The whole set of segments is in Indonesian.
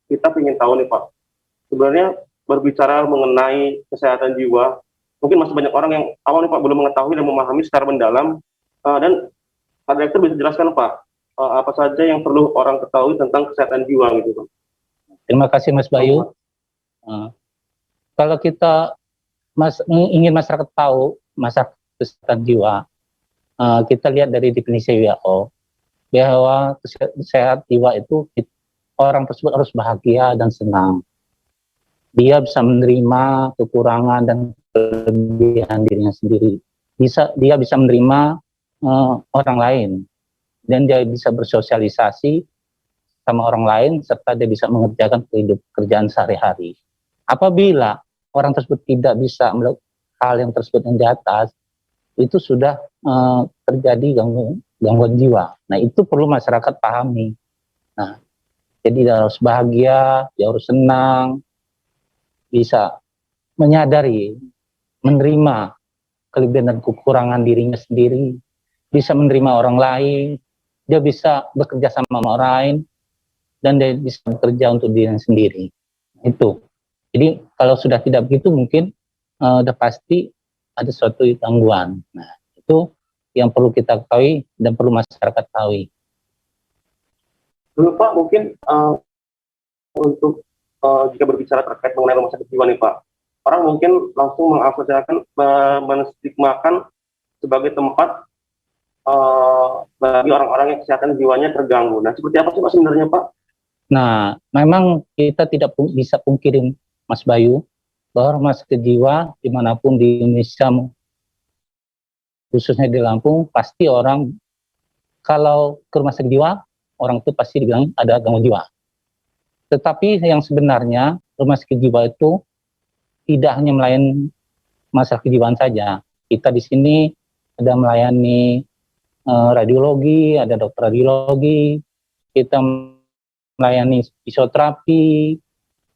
kita ingin tahu nih Pak, sebenarnya berbicara mengenai kesehatan jiwa, mungkin masih banyak orang yang awal nih Pak belum mengetahui dan memahami secara mendalam. Dan Pak Direktur bisa jelaskan Pak, apa saja yang perlu orang ketahui tentang kesehatan jiwa gitu Pak? Terima kasih Mas Bayu. Kalau kita ingin masyarakat tahu masalah kesehatan jiwa, kita lihat dari definisi WHO bahwa kesehatan jiwa itu orang tersebut harus bahagia dan senang. Dia bisa menerima kekurangan dan kelebihan dirinya sendiri. Dia bisa menerima orang lain, dan dia bisa bersosialisasi sama orang lain, serta dia bisa mengerjakan pekerjaan sehari-hari. Apabila orang tersebut tidak bisa melakukan hal yang tersebut yang di atas, itu sudah terjadi gangguan jiwa. Nah, itu perlu masyarakat pahami. Nah, jadi dia harus bahagia, dia harus senang, bisa menyadari, menerima kelebihan dan kekurangan dirinya sendiri, bisa menerima orang lain, dia bisa bekerja sama orang lain, dan dia bisa bekerja untuk dirinya sendiri. Itu. Jadi kalau sudah tidak begitu, mungkin udah pasti ada suatu gangguan. Nah, itu yang perlu kita ketahui dan perlu masyarakat ketahui. Dulu Pak, mungkin untuk jika berbicara terkait mengenai rumah sakit jiwa nih Pak, orang mungkin langsung mengasosiasikan, menstigmakan sebagai tempat bagi orang-orang yang kesehatan jiwanya terganggu. Nah, seperti apa sih Pak sebenarnya Pak? Nah, memang kita tidak bisa pungkirin Mas Bayu, bahwa rumah sakit jiwa dimanapun di Indonesia, khususnya di Lampung, pasti orang kalau ke rumah sakit jiwa, orang itu pasti dibilang ada gangguan jiwa. Tetapi yang sebenarnya rumah sakit jiwa itu tidak hanya melayani masalah kejiwaan saja. Kita di sini ada melayani radiologi, ada dokter radiologi, kita melayani fisioterapi,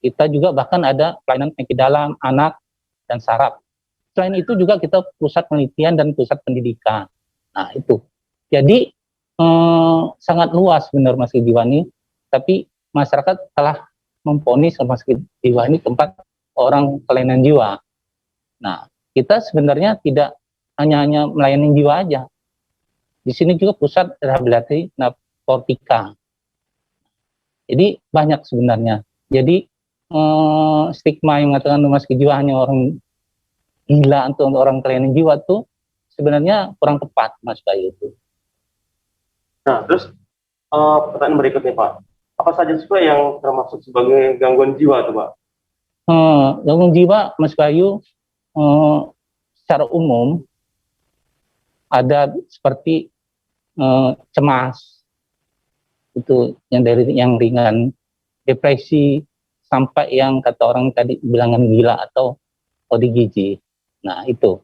kita juga bahkan ada pelayanan penyakit dalam, anak, dan saraf. Selain itu juga kita pusat penelitian dan pusat pendidikan. Nah, itu. Jadi sangat luas benar rumah sakit jiwa ini, tapi masyarakat telah memvonis rumah sakit jiwa ini tempat orang kelainan jiwa. Nah, kita sebenarnya tidak hanya melayani jiwa aja. Di sini juga pusat rehabilitasi narkotika. Jadi banyak sebenarnya. Jadi stigma yang mengatakan rumah sakit jiwa hanya orang gila atau orang kelainan jiwa tuh sebenarnya kurang tepat, Mas Bayu itu. Nah, terus pertanyaan berikutnya Pak, apa saja sih Pak yang termasuk sebagai gangguan jiwa tuh Pak? Gangguan jiwa, Mas Bayu, secara umum ada seperti cemas, itu yang dari yang ringan, depresi, sampai yang kata orang tadi bilangan gila atau ODGJ. Nah, itu.